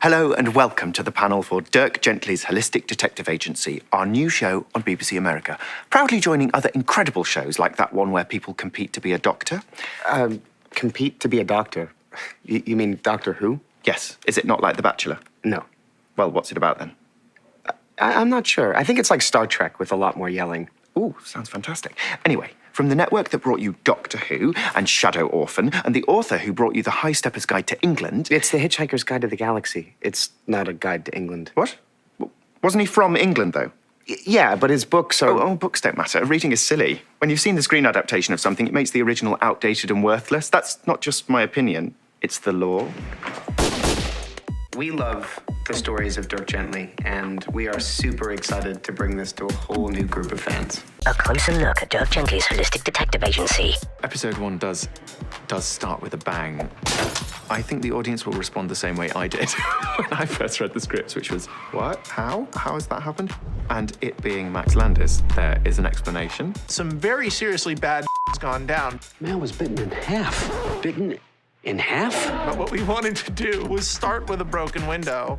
Hello and welcome to the panel for Dirk Gently's Holistic Detective Agency, our new show on BBC America. Proudly joining other incredible shows like that one where people compete to be a doctor. Compete to be a doctor? You mean Doctor Who? Yes. Is it not like The Bachelor? No. Well, what's it about then? I'm not sure. I think it's like Star Trek with a lot more yelling. Ooh, sounds fantastic. Anyway, from the network that brought you Doctor Who and Shadow Orphan, and the author who brought you The High Stepper's Guide to England... It's The Hitchhiker's Guide to the Galaxy. It's not a guide to England. What? Wasn't he from England, though? Yeah, but his books are... Oh, books don't matter. Reading is silly. When you've seen the screen adaptation of something, it makes the original outdated and worthless. That's not just my opinion. It's the law. We love the stories of Dirk Gently, and we are super excited to bring this to a whole new group of fans. A closer look at Dirk Gently's Holistic Detective Agency. Episode 1 does start with a bang. I think the audience will respond the same way I did when I first read the scripts, which was, what? How? How has that happened? And it being Max Landis, there is an explanation. Some very seriously bad has gone down. Man was bitten in half. Bitten in half? But what we wanted to do was start with a broken window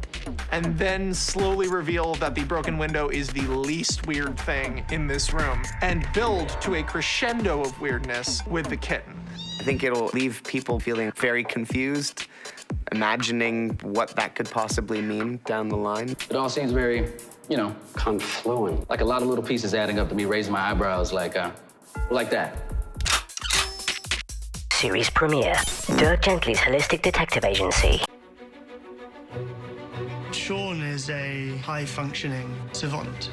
and then slowly reveal that the broken window is the least weird thing in this room and build to a crescendo of weirdness with the kitten. I think it'll leave people feeling very confused, imagining what that could possibly mean down the line. It all seems very, confluent. Like a lot of little pieces adding up to me raising my eyebrows like that. Series premiere, Dirk Gently's Holistic Detective Agency. Sean is a high-functioning savant.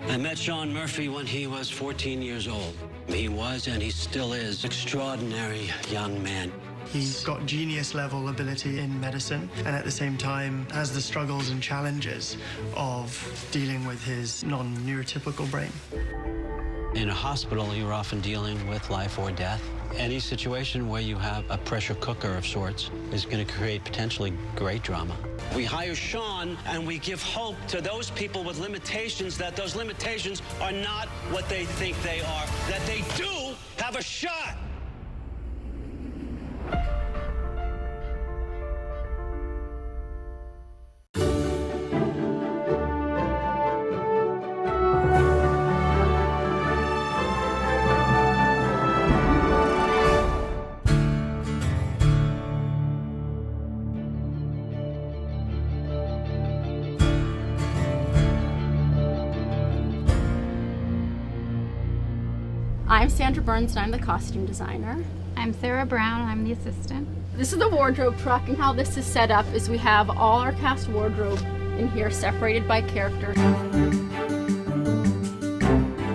I met Sean Murphy when he was 14 years old. He was, and he still is, extraordinary young man. He's got genius-level ability in medicine, and at the same time has the struggles and challenges of dealing with his non-neurotypical brain. In a hospital, you're often dealing with life or death. Any situation where you have a pressure cooker of sorts is going to create potentially great drama. We hire Sean, and we give hope to those people with limitations that those limitations are not what they think they are, that they do have a shot. I'm Sandra Burns, and I'm the costume designer. I'm Sarah Brown, I'm the assistant. This is the wardrobe truck, and how this is set up is we have all our cast wardrobe in here separated by character.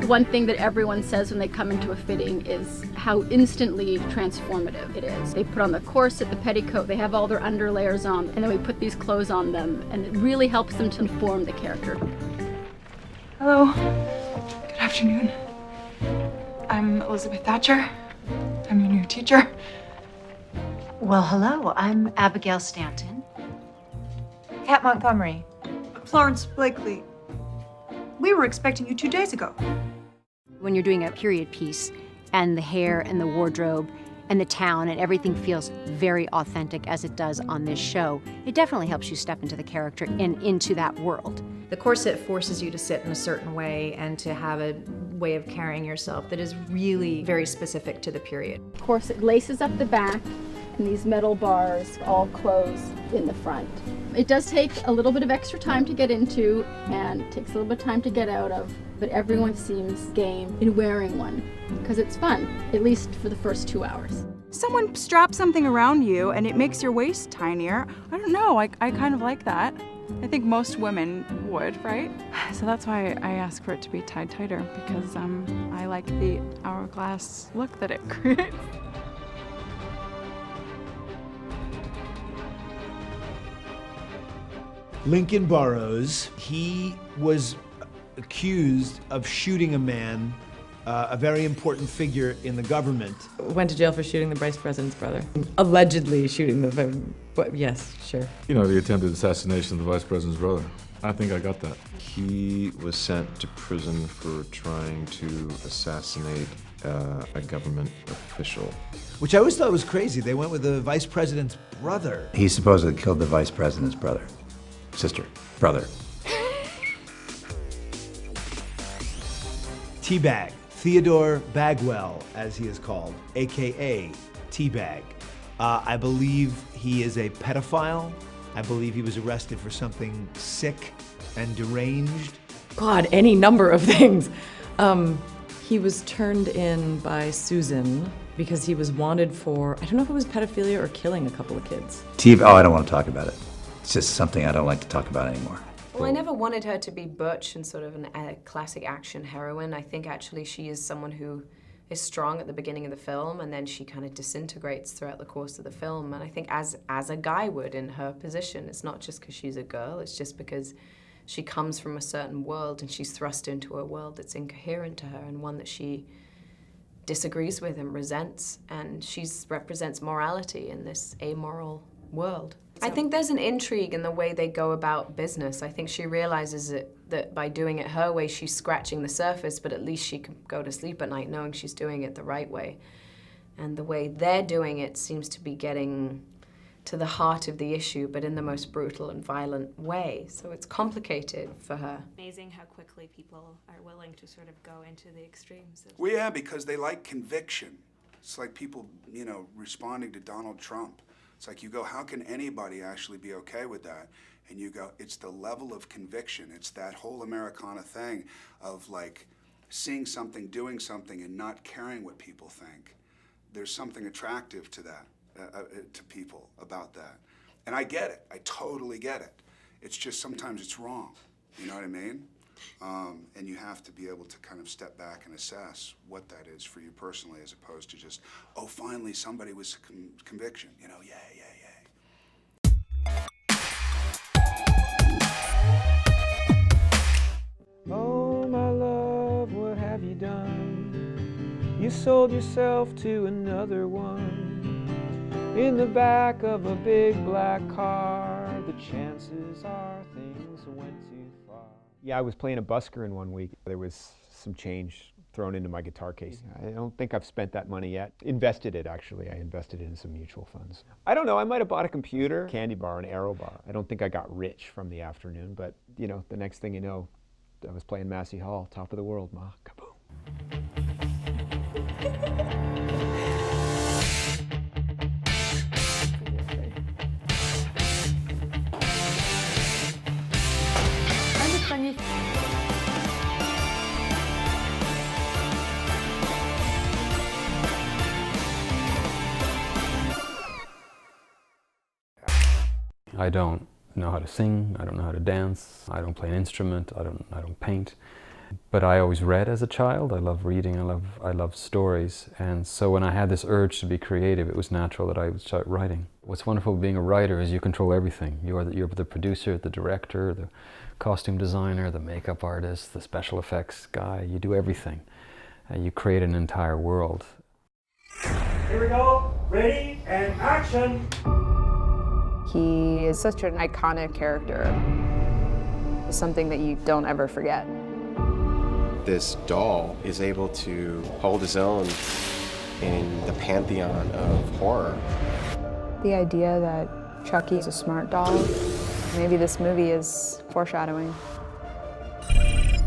One thing that everyone says when they come into a fitting is how instantly transformative it is. They put on the corset, the petticoat, they have all their underlayers on, and then we put these clothes on them, and it really helps them to inform the character. Hello, good afternoon. I'm Elizabeth Thatcher. I'm your new teacher. Well, hello, I'm Abigail Stanton. Kat Montgomery. Florence Blakely. We were expecting you 2 days ago. When you're doing a period piece and the hair and the wardrobe and the town and everything feels very authentic as it does on this show, it definitely helps you step into the character and into that world. The corset forces you to sit in a certain way and to have a way of carrying yourself that is really very specific to the period. The corset laces up the back, and these metal bars all close in the front. It does take a little bit of extra time to get into, and it takes a little bit of time to get out of, but everyone seems game in wearing one, because it's fun, at least for the first 2 hours. Someone straps something around you and it makes your waist tinier. I don't know, I kind of like that. I think most women would, right? So that's why I ask for it to be tied tighter, because I like the hourglass look that it creates. Lincoln Burrows, he was accused of shooting a man, a very important figure in the government. Went to jail for shooting the vice president's brother. Allegedly shooting but yes, sure. The attempted assassination of the vice president's brother. I think I got that. He was sent to prison for trying to assassinate a government official. Which I always thought was crazy. They went with the vice president's brother. He supposedly killed the vice president's brother. Sister. Brother. Teabag. Theodore Bagwell, as he is called, AKA Teabag. I believe he is a pedophile. I believe he was arrested for something sick and deranged. God, any number of things. He was turned in by Susan because he was wanted for, I don't know if it was pedophilia or killing a couple of kids. I don't want to talk about it. It's just something I don't like to talk about anymore. Well, I never wanted her to be butch and sort of a classic action heroine. I think actually she is someone who is strong at the beginning of the film, and then she kind of disintegrates throughout the course of the film. And I think as a guy would in her position, it's not just because she's a girl, it's just because she comes from a certain world and she's thrust into a world that's incoherent to her and one that she disagrees with and resents. And she represents morality in this amoral world. I think there's an intrigue in the way they go about business. I think she realizes that by doing it her way, she's scratching the surface, but at least she can go to sleep at night knowing she's doing it the right way. And the way they're doing it seems to be getting to the heart of the issue, but in the most brutal and violent way. So it's complicated for her. Amazing how quickly people are willing to sort of go into the extremes. Well, yeah, because they like conviction. It's like people, responding to Donald Trump. It's like you go, how can anybody actually be okay with that? And you go, it's the level of conviction. It's that whole Americana thing of like seeing something, doing something, and not caring what people think. There's something attractive to that, to people about that. And I get it. I totally get it. It's just sometimes it's wrong. You know what I mean? And you have to be able to kind of step back and assess what that is for you personally, as opposed to just, oh, finally somebody was conviction. Yay. Oh, my love, what have you done? You sold yourself to another one. In the back of a big black car, the chances are things went too far. Yeah, I was playing a busker in one week. There was some change thrown into my guitar case. I don't think I've spent that money yet. Invested it, actually. I invested it in some mutual funds. I don't know, I might have bought a computer, candy bar, an Aero bar. I don't think I got rich from the afternoon, but the next thing you know, I was playing Massey Hall, top of the world, ma, kaboom. I don't know how to sing, I don't know how to dance, I don't play an instrument, I don't paint. But I always read as a child. I love reading, I love stories. And so when I had this urge to be creative, it was natural that I would start writing. What's wonderful about being a writer is you control everything. You're the producer, the director, the costume designer, the makeup artist, the special effects guy. You do everything. You create an entire world. Here we go, ready, and action! He is such an iconic character. Something that you don't ever forget. This doll is able to hold his own in the pantheon of horror. The idea that Chucky is a smart doll, maybe this movie is foreshadowing.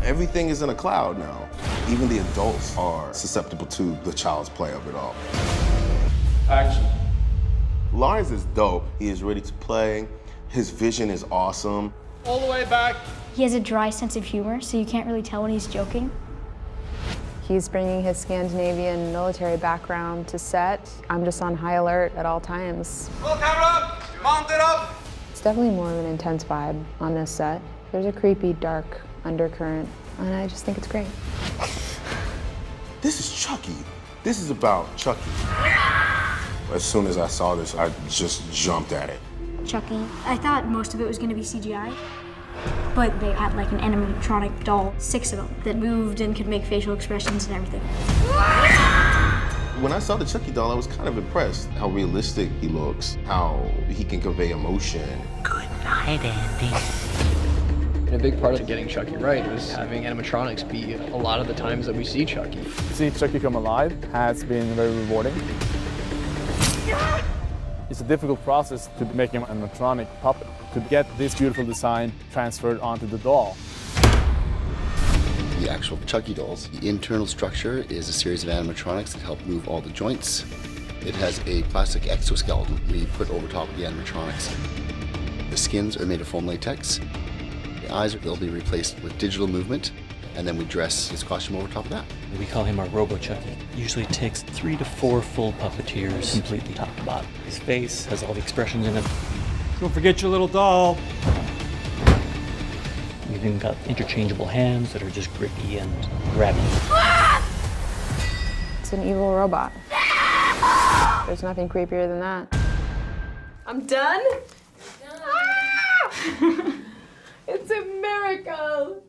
Everything is in a cloud now. Even the adults are susceptible to the child's play of it all. Action. Lawrence is dope. He is ready to play. His vision is awesome. All the way back. He has a dry sense of humor, so you can't really tell when he's joking. He's bringing his Scandinavian military background to set. I'm just on high alert at all times. Roll camera up, mount it up. It's definitely more of an intense vibe on this set. There's a creepy, dark undercurrent, and I just think it's great. This is Chucky. This is about Chucky. As soon as I saw this, I just jumped at it. Chucky. I thought most of it was going to be CGI, but they had like an animatronic doll, 6 of them, that moved and could make facial expressions and everything. When I saw the Chucky doll, I was kind of impressed how realistic he looks, how he can convey emotion. Good night, Andy. And a big part of getting Chucky right was having animatronics be a lot of the times that we see Chucky. To see Chucky come alive has been very rewarding. It's a difficult process to make him an animatronic puppet, to get this beautiful design transferred onto the doll. The actual Chucky dolls, the internal structure is a series of animatronics that help move all the joints. It has a plastic exoskeleton we put over top of the animatronics. The skins are made of foam latex. The eyes will be replaced with digital movement, and then we dress his costume over top of that. We call him our Robo Chucky. Usually it takes 3 to 4 full puppeteers completely top to bottom. His face has all the expressions in it. Don't forget your little doll. We've even got interchangeable hands that are just grippy and grabby. It's an evil robot. There's nothing creepier than that. I'm done? It's a miracle!